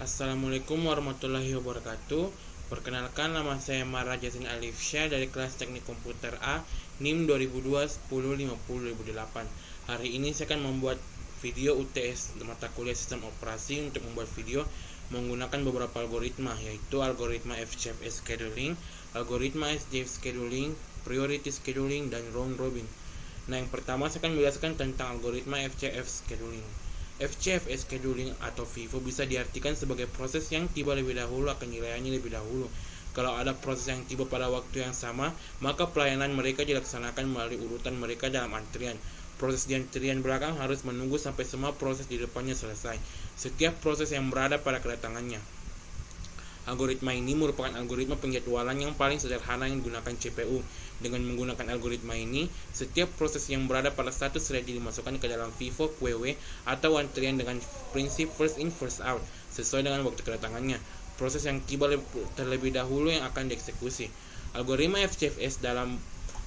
Assalamualaikum warahmatullahi wabarakatuh. Perkenalkan, nama saya Mara Jasin Alifsyah dari kelas Teknik Komputer A NIM 2002-10-50-2008. Hari ini saya akan membuat video UTS mata kuliah Sistem Operasi. Untuk membuat video menggunakan beberapa algoritma, yaitu algoritma FCFS Scheduling, algoritma SJF Scheduling, Priority Scheduling, dan Round Robin. Nah, yang pertama saya akan menjelaskan tentang algoritma FCF Scheduling. FCFS Scheduling atau FIFO bisa diartikan sebagai proses yang tiba lebih dahulu akan dilayani lebih dahulu. Kalau ada proses yang tiba pada waktu yang sama, maka pelayanan mereka dilaksanakan melalui urutan mereka dalam antrian. Proses di antrian belakang harus menunggu sampai semua proses di depannya selesai. Setiap proses yang berada pada kedatangannya. Algoritma ini merupakan algoritma penjadwalan yang paling sederhana yang digunakan CPU. Dengan menggunakan algoritma ini, setiap proses yang berada pada status ready dimasukkan ke dalam FIFO QW atau antrian dengan prinsip first in first out sesuai dengan waktu kedatangannya. Proses yang tiba terlebih dahulu yang akan dieksekusi. Algoritma FCFS dalam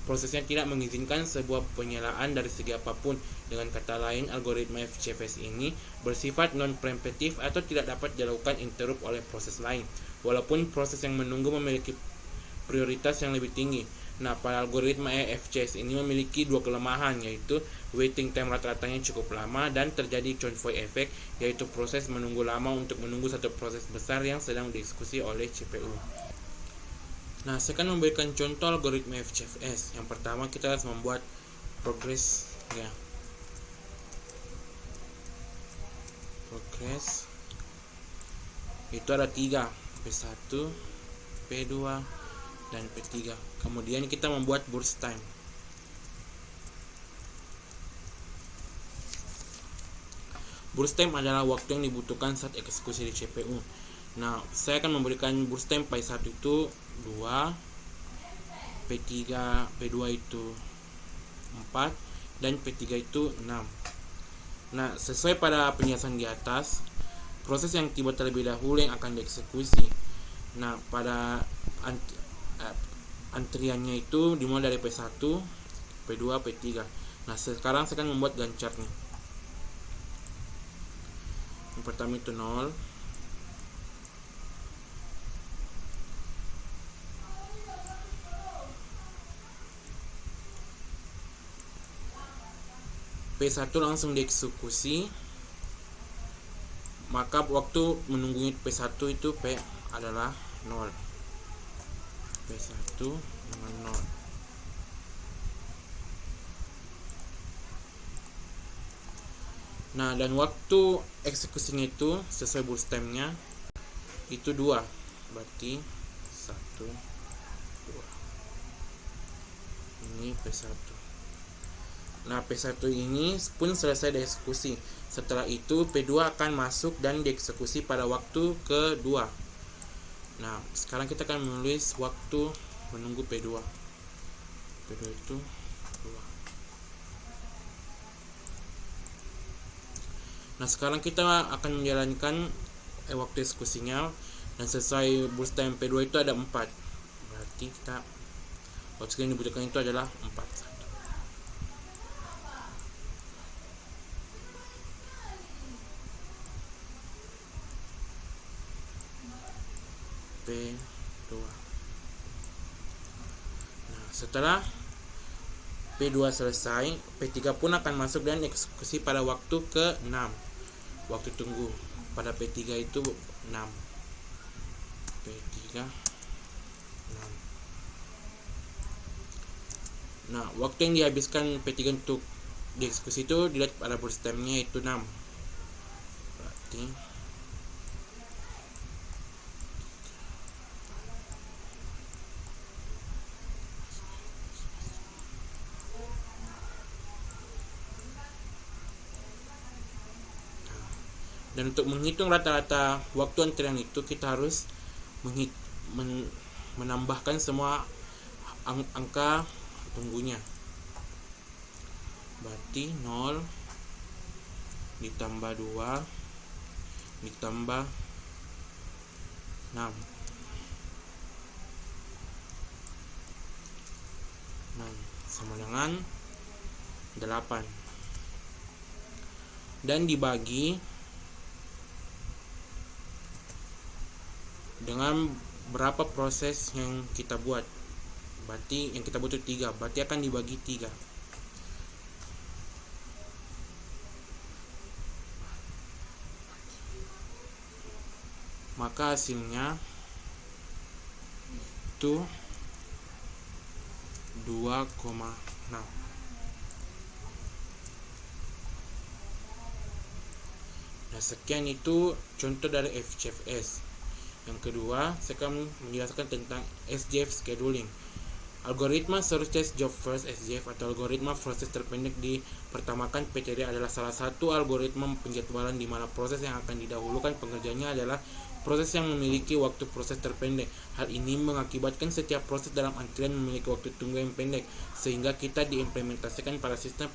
prosesnya tidak mengizinkan sebuah penyelaan dari segi apapun. Dengan kata lain, algoritma FCFS ini bersifat non-preemptive atau tidak dapat dilakukan interrupt oleh proses lain, walaupun proses yang menunggu memiliki prioritas yang lebih tinggi. Nah, pada algoritma FCFS ini memiliki dua kelemahan, yaitu waiting time rata-ratanya cukup lama dan terjadi convoy effect, yaitu proses menunggu lama untuk menunggu satu proses besar yang sedang dieksekusi oleh CPU. Nah, saya akan memberikan contoh algoritma FCFS. Yang pertama, kita harus membuat progress ya. Progress itu ada 3, P1, P2, dan P3. Kemudian kita membuat burst time. Burst time adalah waktu yang dibutuhkan saat eksekusi di CPU. Nah, saya akan memberikan burst time P1 itu 2, P3, P2 itu 4, dan P3 itu 6. Nah, sesuai pada penjelasan di atas, proses yang tiba terlebih dahulu yang akan dieksekusi. Nah, pada antriannya itu dimulai dari P1, P2, P3. Nah, sekarang saya akan membuat Gantt chart-nya. Yang pertama itu 0, P1 langsung dieksekusi, maka waktu menunggu P1 itu P adalah 0. P1 dengan 0. Nah, dan waktu eksekusinya itu sesuai burst time-nya itu 2. Berarti 1, 2. Ini P1. Nah, P1 ini pun selesai dieksekusi. Setelah itu P2 akan masuk dan dieksekusi pada waktu kedua. Nah, sekarang kita akan menulis waktu menunggu P2. P2 itu 2. Nah, sekarang kita akan menjalankan waktu eksekusinya, dan sesuai burst time P2 itu ada 4. Berarti kita waktu yang dibutuhkan itu adalah 4. P2. Nah, setelah P2 selesai, P3 pun akan masuk dan eksekusi pada waktu ke-6. Waktu tunggu pada P3 itu 6. P3 6. Nah, waktu yang dihabiskan P3 untuk dieksekusi itu dilihat pada burst time-nya itu 6. Berarti dan untuk menghitung rata-rata waktu antrian itu kita harus menambahkan semua angka tunggunya. Berarti 0 ditambah 2 ditambah 6. 6 sama dengan 8. Dan dibagi dengan berapa proses yang kita buat. Berarti yang kita butuh 3, berarti akan dibagi 3. Maka hasilnya itu 2,6. Nah, sekian itu contoh dari FCFS. Yang kedua, saya akan menjelaskan tentang SJF scheduling. Algoritma Shortest Job First (SJF) atau algoritma proses terpendek dipertamakan PTD adalah salah satu algoritma penjadwalan di mana proses yang akan didahulukan pengerjaannya adalah proses yang memiliki waktu proses terpendek. Hal ini mengakibatkan setiap proses dalam antrian memiliki waktu tunggu yang pendek, sehingga kita diimplementasikan pada sistem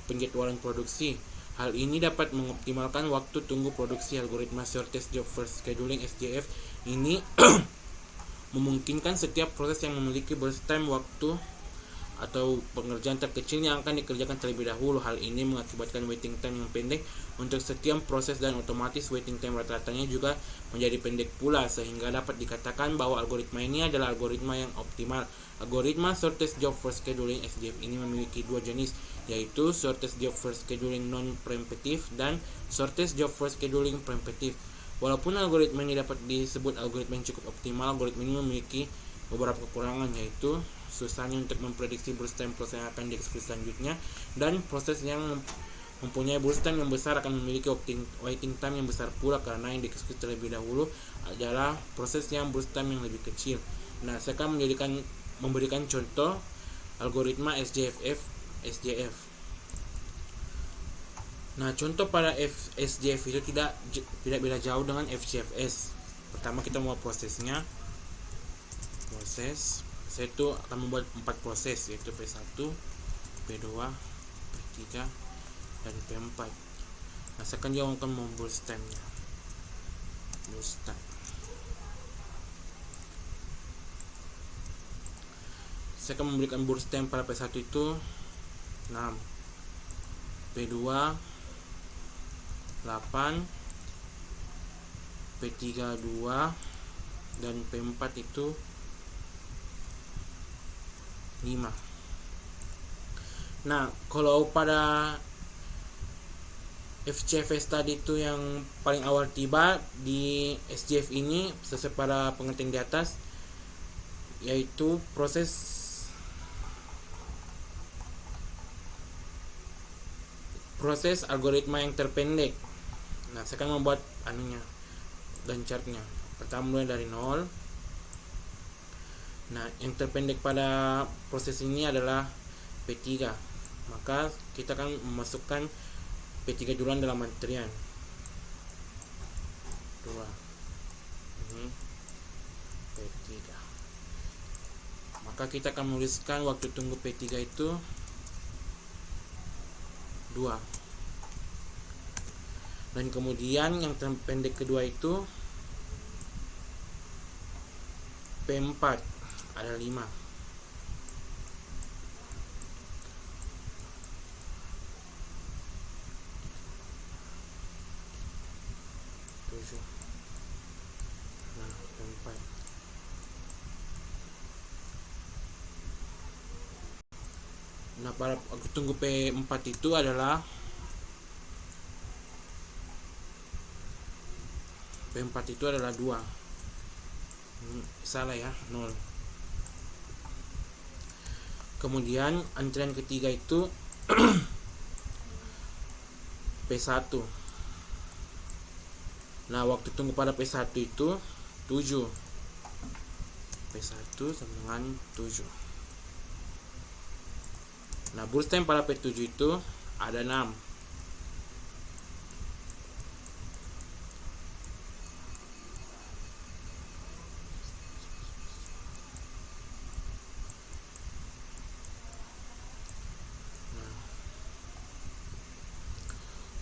penjadwalan produksi. Hal ini dapat mengoptimalkan waktu tunggu produksi. Algoritma Shortest Job First Scheduling (SJF) ini memungkinkan setiap proses yang memiliki burst time waktu atau pengerjaan terkecil yang akan dikerjakan terlebih dahulu. Hal ini mengakibatkan waiting time yang pendek untuk setiap proses dan otomatis waiting time rata-ratanya juga menjadi pendek pula, sehingga dapat dikatakan bahwa algoritma ini adalah algoritma yang optimal. Algoritma Shortest Job First Scheduling (SJF) ini memiliki dua jenis, yaitu Shortest Job First Scheduling Non-Preemptive dan Shortest Job First Scheduling Preemptive. Walaupun algoritma ini dapat disebut algoritma yang cukup optimal, algoritma ini memiliki beberapa kekurangan, yaitu susahnya untuk memprediksi burst time proses yang akan dieksekusi selanjutnya, dan proses yang mempunyai burst time yang besar akan memiliki waiting time yang besar pula, karena yang dieksekusi terlebih dahulu adalah proses yang burst time yang lebih kecil. Nah, saya akan memberikan contoh algoritma SJF. Nah, contoh pada SJF itu tidak beda jauh dengan FCFS. Pertama kita mau prosesnya. Saya itu akan membuat 4 proses, yaitu P1, P2, P3, dan P4. Nah, saya akan juga mau burst time-nya. Burst time. Saya akan memberikan burst time pada P1 itu 6, P2 8, P3 2, dan P4 itu 5. Nah, kalau pada FCFS tadi itu yang paling awal tiba, di SJF ini sesuai pada pengertian di atas, yaitu proses algoritma yang terpendek. Nah, saya akan membuat dan chartnya. Pertama mulai dari 0. Nah, yang terpendek pada proses ini adalah P3. Maka kita akan memasukkan P3 duluan dalam antrian. 2. Ini P3. Maka kita akan menuliskan waktu tunggu P3 itu 2. Dan kemudian yang terpendek kedua itu P4 ada 5. Nah, P4. Nah, pada waktu tunggu P4 itu adalah P4 itu adalah 2. Salah ya, 0. Kemudian antrian ketiga itu P1. Nah, waktu tunggu pada P1 itu 7. P1 sama dengan 7. Nah, burst time pada P7 itu ada 6.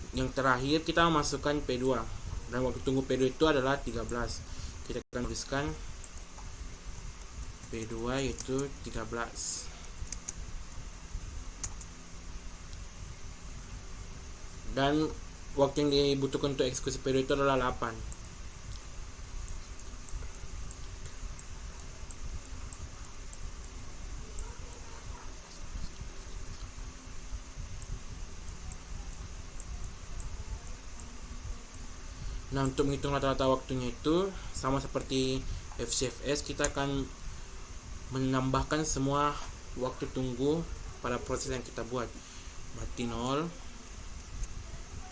Yang terakhir kita masukkan P2, dan waktu tunggu P2 itu adalah 13. Kita akan tuliskan P2 itu 13. Dan waktu yang dibutuhkan untuk eksekusi P2 itu adalah 8. Nah, untuk menghitung rata-rata waktunya itu sama seperti FCFS, kita akan menambahkan semua waktu tunggu pada proses yang kita buat. Berarti 0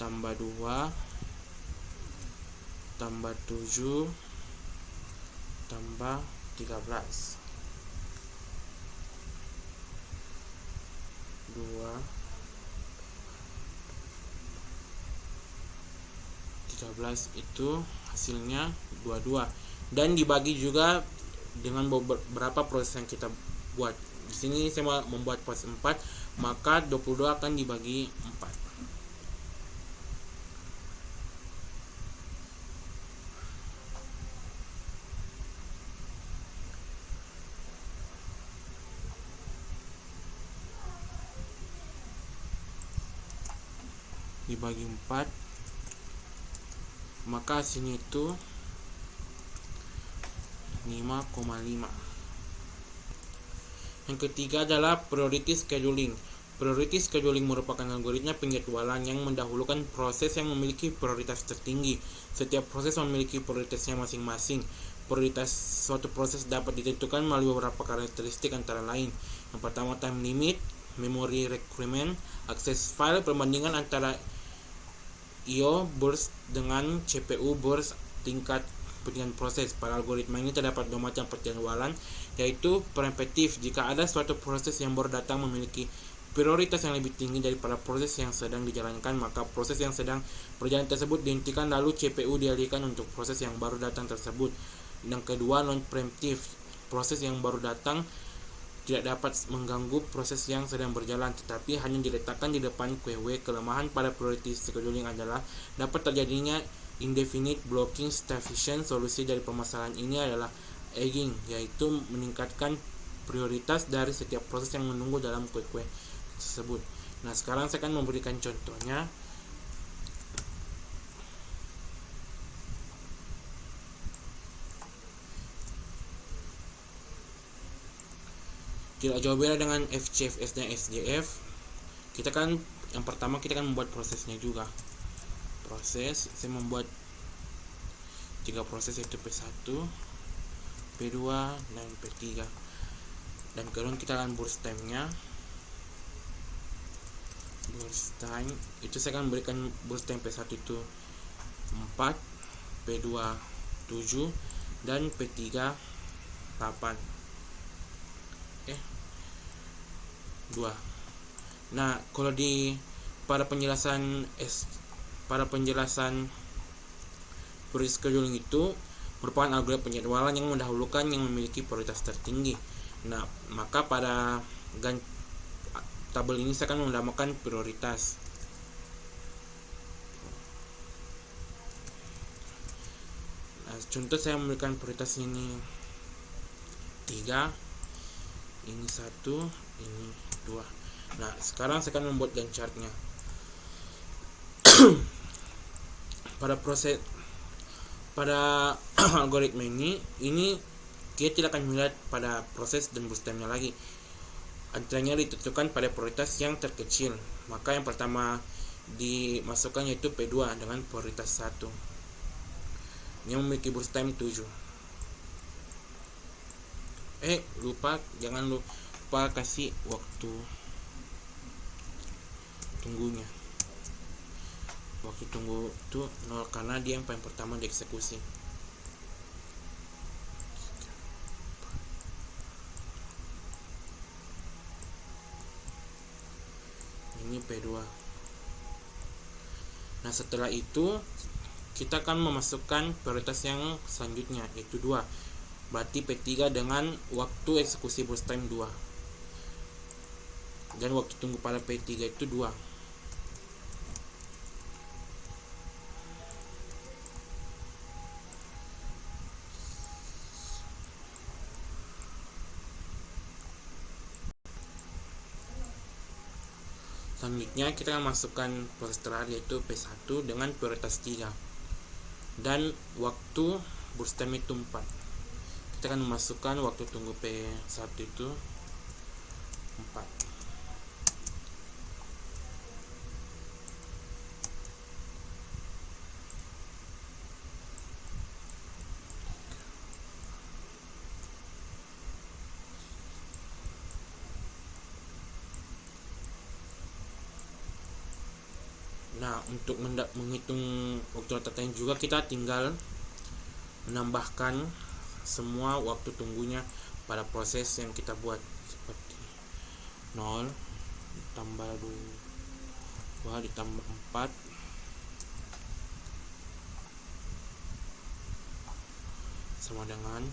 tambah 2 tambah 7 tambah 13. 2 13 itu hasilnya 22, dan dibagi juga dengan beberapa proses yang kita buat. Di sini saya membuat proses 4, maka 22 akan dibagi 4. Dibagi 4, maka hasilnya itu 5,5. Yang ketiga adalah priority scheduling. Priority scheduling merupakan algoritma penjadwalan yang mendahulukan proses yang memiliki prioritas tertinggi. Setiap proses memiliki prioritasnya masing-masing. Prioritas suatu proses dapat ditentukan melalui beberapa karakteristik, antara lain: yang pertama, time limit, memory requirement, akses file, perbandingan antara I/O burst dengan CPU burst, tingkat kepentingan proses. Pada algoritma ini terdapat dua macam penjadwalan, yaitu preemptif. Jika ada suatu proses yang baru datang memiliki prioritas yang lebih tinggi daripada proses yang sedang dijalankan, maka proses yang sedang berjalan tersebut dihentikan, lalu CPU dialihkan untuk proses yang baru datang tersebut. Yang kedua, non preemptif. Proses yang baru datang tidak dapat mengganggu proses yang sedang berjalan, tetapi hanya diletakkan di depan queue. Kelemahan pada priority scheduling adalah dapat terjadinya indefinite blocking starvation. Solusi dari permasalahan ini adalah egging, yaitu meningkatkan prioritas dari setiap proses yang menunggu dalam queue tersebut. Nah, sekarang saya akan memberikan contohnya. Tidak jauh beda dengan FCFS dan SJF. Kita kan yang pertama kita akan membuat prosesnya juga. Proses, saya membuat 3 proses, yaitu P1, P2, dan P3. Dan kemudian kita akan burst time-nya. Burst time itu saya akan berikan burst time P1 itu 4, P2 7, dan P3 8. 2. Nah, kalau pada penjelasan priority scheduling itu merupakan algoritma penjadwalan yang mendahulukan yang memiliki prioritas tertinggi. Nah, maka pada tabel ini saya akan menambahkan prioritas. Nah, contoh saya memberikan prioritas ini 3, ini 1, ini 2. Nah, sekarang saya akan membuat Gantt chart-nya. pada algoritma ini kita tidak akan melihat pada proses dan burst time-nya lagi. Antaranya ditentukan pada prioritas yang terkecil. Maka yang pertama dimasukkan yaitu P2 dengan prioritas 1 yang memiliki burst time 7. Jangan lupa kasih waktu tunggunya. Waktu tunggu itu 0 karena dia yang paling pertama dieksekusi. Ini P2. Nah, setelah itu kita akan memasukkan prioritas yang selanjutnya, yaitu 2. Berarti P3 dengan waktu eksekusi burst time 2. Dan waktu tunggu pada P3 itu 2. Selanjutnya kita akan masukkan proses terakhir, yaitu P1 dengan prioritas 3. Dan waktu burst time itu 4. Kita akan memasukkan waktu tunggu P1 itu 4. Nah, untuk menghitung waktu rata time juga kita tinggal menambahkan semua waktu tunggunya pada proses yang kita buat, seperti 0 ditambah 2 ditambah 4 sama dengan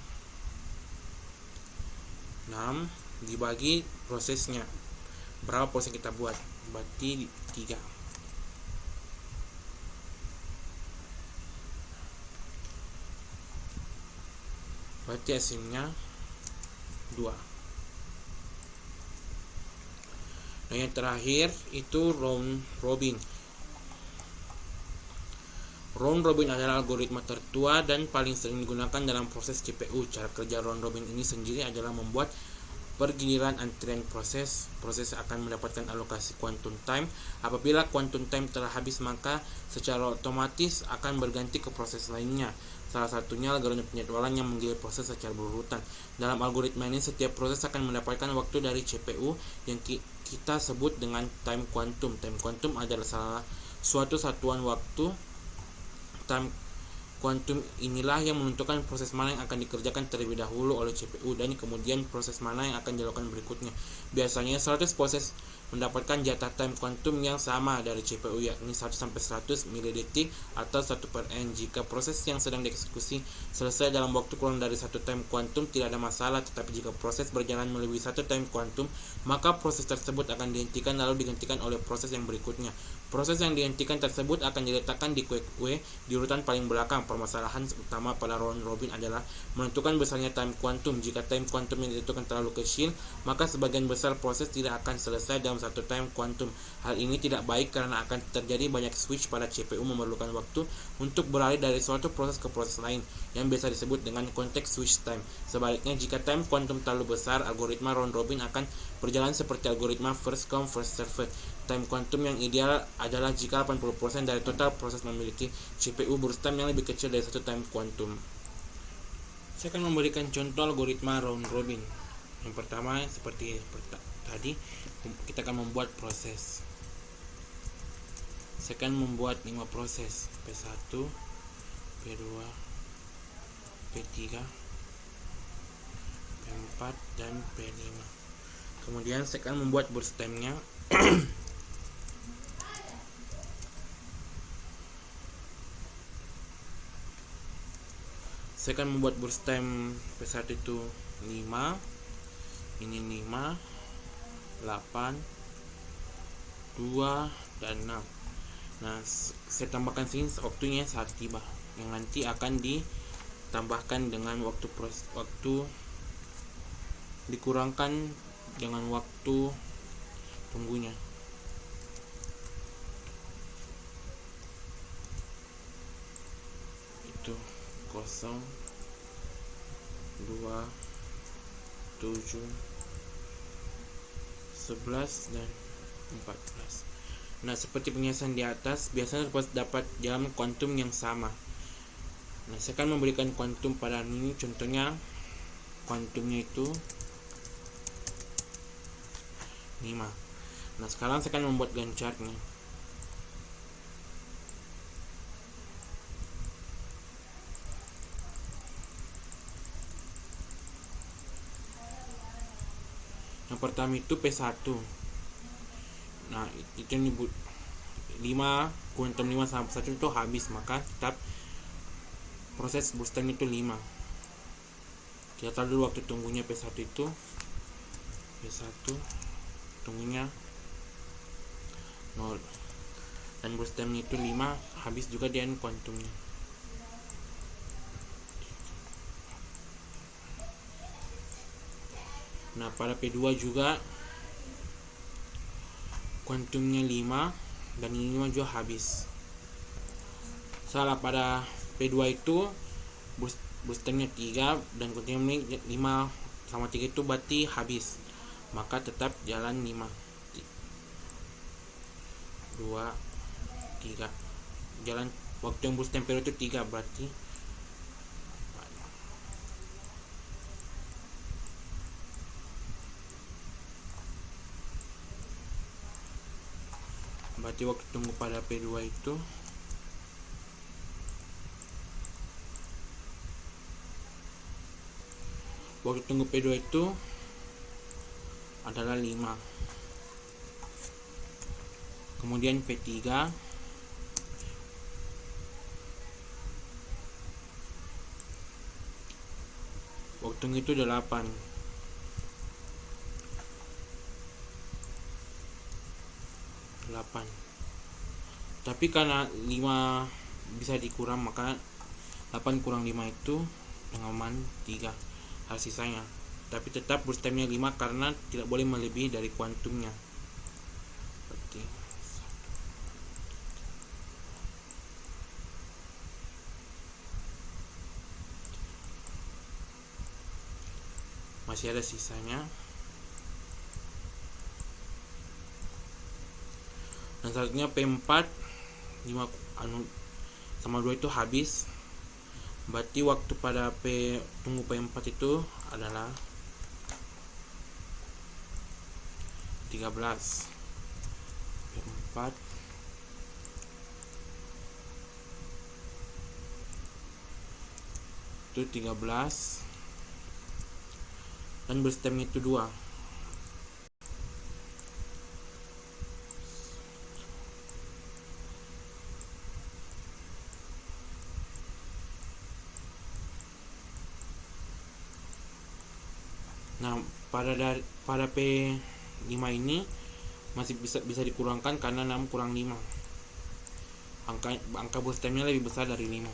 6 dibagi prosesnya, berapa proses kita buat, berarti 3. Berarti hasilnya 2. Dan yang terakhir itu round robin. Round robin adalah algoritma tertua dan paling sering digunakan dalam proses CPU. Cara kerja round robin ini sendiri adalah membuat pergiliran antrian proses. Proses akan mendapatkan alokasi quantum time. Apabila quantum time telah habis, maka secara otomatis akan berganti ke proses lainnya. Salah satunya algoritma penjadwalan yang menggilir proses secara berurutan. Dalam algoritma ini, setiap proses akan mendapatkan waktu dari CPU yang kita sebut dengan time quantum. Time quantum adalah suatu satuan waktu. Time quantum inilah yang menentukan proses mana yang akan dikerjakan terlebih dahulu oleh CPU dan kemudian proses mana yang akan dilakukan berikutnya. Biasanya 100 proses mendapatkan jatah time quantum yang sama dari CPU, yakni 1-100 milidetik atau 1/n. Jika proses yang sedang dieksekusi selesai dalam waktu kurang dari 1 time quantum, tidak ada masalah, tetapi jika proses berjalan melebihi 1 time quantum, maka proses tersebut akan dihentikan lalu digantikan oleh proses yang berikutnya. Proses yang dihentikan tersebut akan diletakkan di kue di urutan paling belakang. Permasalahan utama pada round robin adalah menentukan besarnya time quantum. Jika time quantum yang ditentukan terlalu kecil, maka sebagian besar proses tidak akan selesai dalam satu time quantum. Hal ini tidak baik karena akan terjadi banyak switch pada CPU, memerlukan waktu untuk beralih dari suatu proses ke proses lain yang biasa disebut dengan context switch time. Sebaliknya, jika time quantum terlalu besar, algoritma round robin akan berjalan seperti algoritma first come first served. Time quantum yang ideal adalah jika 80% dari total proses memiliki CPU burst time yang lebih kecil dari 1 time quantum. Saya akan memberikan contoh algoritma round robin. Yang pertama, seperti tadi, kita akan membuat proses. Saya akan membuat 5 proses, P1, P2, P3, P4, dan P5. Kemudian saya akan membuat burst time-nya. Saya akan membuat burst time P1 itu 5, ini 5, 8, 2, dan 6. Nah, saya tambahkan sini waktunya saat tiba, yang nanti akan ditambahkan dengan waktu dikurangkan dengan waktu tunggunya. Itu 0, 2, 7, 11, dan 14. Nah, seperti penjelasan di atas, biasanya dapat dalam kuantum yang sama. Nah, saya akan memberikan kuantum pada ini. Contohnya, kuantumnya itu 5. Nah, sekarang saya akan membuat Gantt chart-nya. Yang pertama itu P1. Nah, itu nyebut 5, kuantum 5 sama P1 itu habis, maka tetap proses burst time itu 5. Kita tahu dulu waktu tunggunya P1 itu. P1 tunggunya 0. Dan burst time itu 5, habis juga dia kuantumnya. Nah, pada P2 juga kuantumnya 5 dan ini 5 juga habis. Salah, pada P2 itu burst time-nya 3 dan kuantumnya 5 sama 3 itu berarti habis. Maka tetap jalan 5. 2, 3. Jalan waktu yang burst time itu 3 berarti Berarti waktu tunggu pada P2 itu adalah 5. Kemudian P3 waktu tunggu itu 8. Tapi karena 5 bisa dikurang, maka 8 kurang 5 itu dengan 3 hasil sisanya. Tapi tetap burst time-nya 5 karena tidak boleh melebihi dari kuantumnya. Berarti masih ada sisanya. Dan selanjutnya P4 5 sama 2 itu habis. Berarti waktu pada tunggu P4 itu adalah 13. P4 itu 13 dan burst time itu 2. Nah, pada P5 ini masih bisa dikurangkan karena 6 kurang 5. Angka burst time-nya lebih besar dari 5.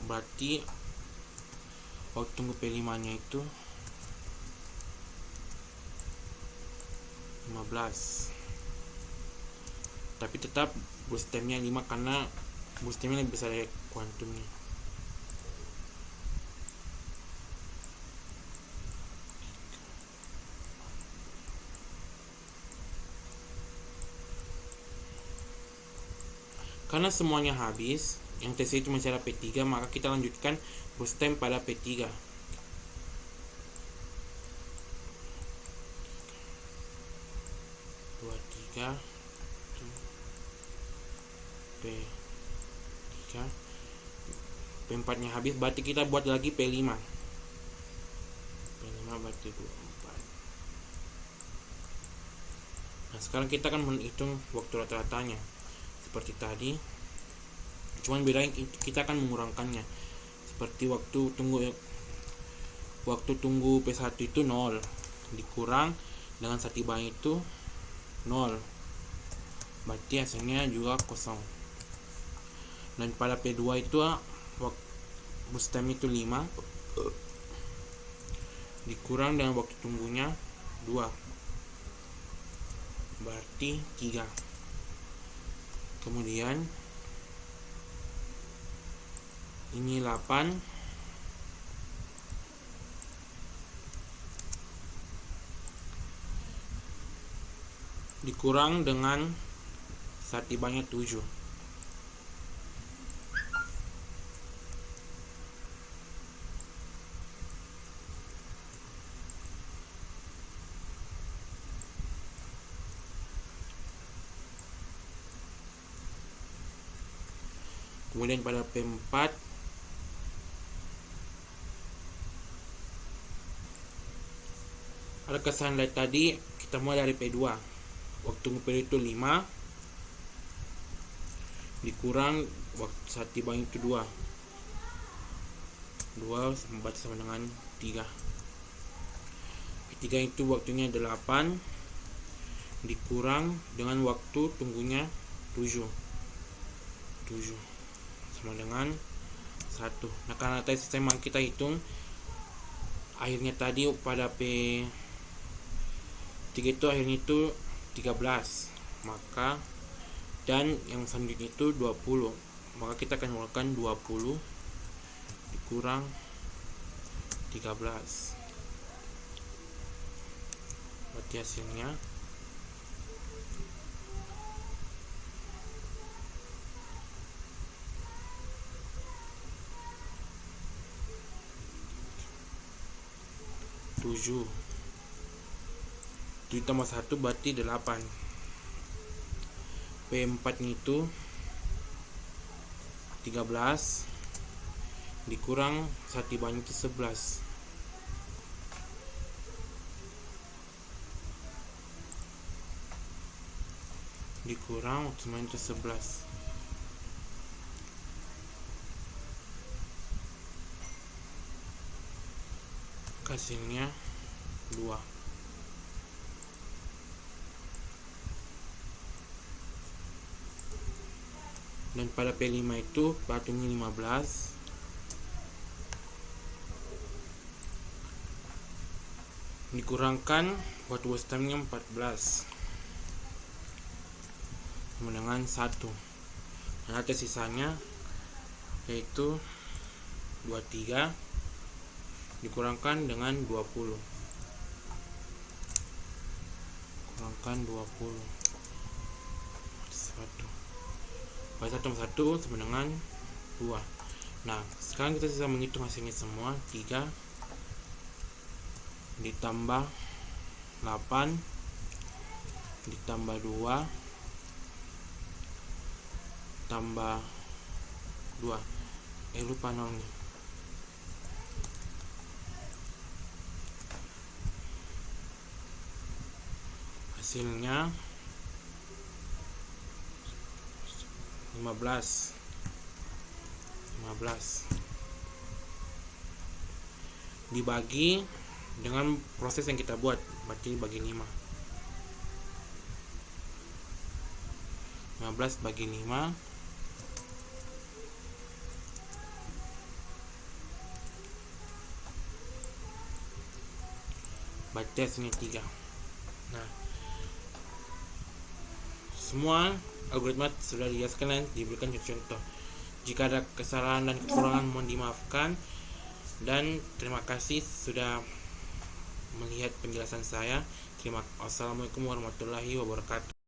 Berarti waktu tunggu P5-nya itu 15. Tapi tetap burst time-nya 5 karena burst time-nya lebih besar dari kuantumnya. Karena semuanya habis, yang tersisa cuma cara P3, maka kita lanjutkan burst time pada P3. P3 P4 nya habis, berarti kita buat lagi P5 berarti 24. Nah, sekarang kita akan menghitung waktu rata-ratanya seperti tadi, cuman bedanya kita akan mengurangkannya. Seperti waktu tunggu P1 itu 0 dikurang dengan sati banyak itu 0, berarti hasilnya juga kosong. Dan pada P2 itu burst time itu 5 dikurang dengan waktu tunggunya 2, berarti 3. Kemudian ini 8 dikurang dengan sati banyak 7. Kemudian pada P4 ada kesalahan lain tadi. Kita mulai dari P2. Waktu P2 itu 5 dikurang waktu sati banyak itu 2 sama dengan 3. P3 itu waktunya 8 dikurang dengan waktu tunggunya 7 sama dengan 1. Nah, karena tadi memang kita hitung akhirnya tadi pada P3 itu akhirnya itu 13, maka dan yang selanjutnya itu 20, maka kita akan menggunakan 20 dikurang 13, berarti hasilnya 7. 7 tambah 1 berarti 8. P4 itu 13 dikurang 1 banding 11. Dikurang 1 banding 11. Hasilnya 2. Dan pada P5 itu batunya 15 dikurangkan batu hitamnya 14 sama dengan 1. Dan ada sisanya yaitu 23 dikurangkan dengan 20. Kurangkan 20. 1. Pada 1 sama 1 sama dengan 2. Nah, sekarang kita bisa menghitung hasilnya semua. 3 ditambah 8 ditambah 2 tambah 2. Lupa nolnya. Hasilnya 15 dibagi dengan proses yang kita buat, berarti bagi 5. 15 bagi 5 berarti hasilnya 3. Nah, semua algoritma sudah dijelaskan dan diberikan contoh. Jika ada kesalahan dan kekurangan mohon dimaafkan, dan terima kasih sudah melihat penjelasan saya. Assalamualaikum warahmatullahi wabarakatuh.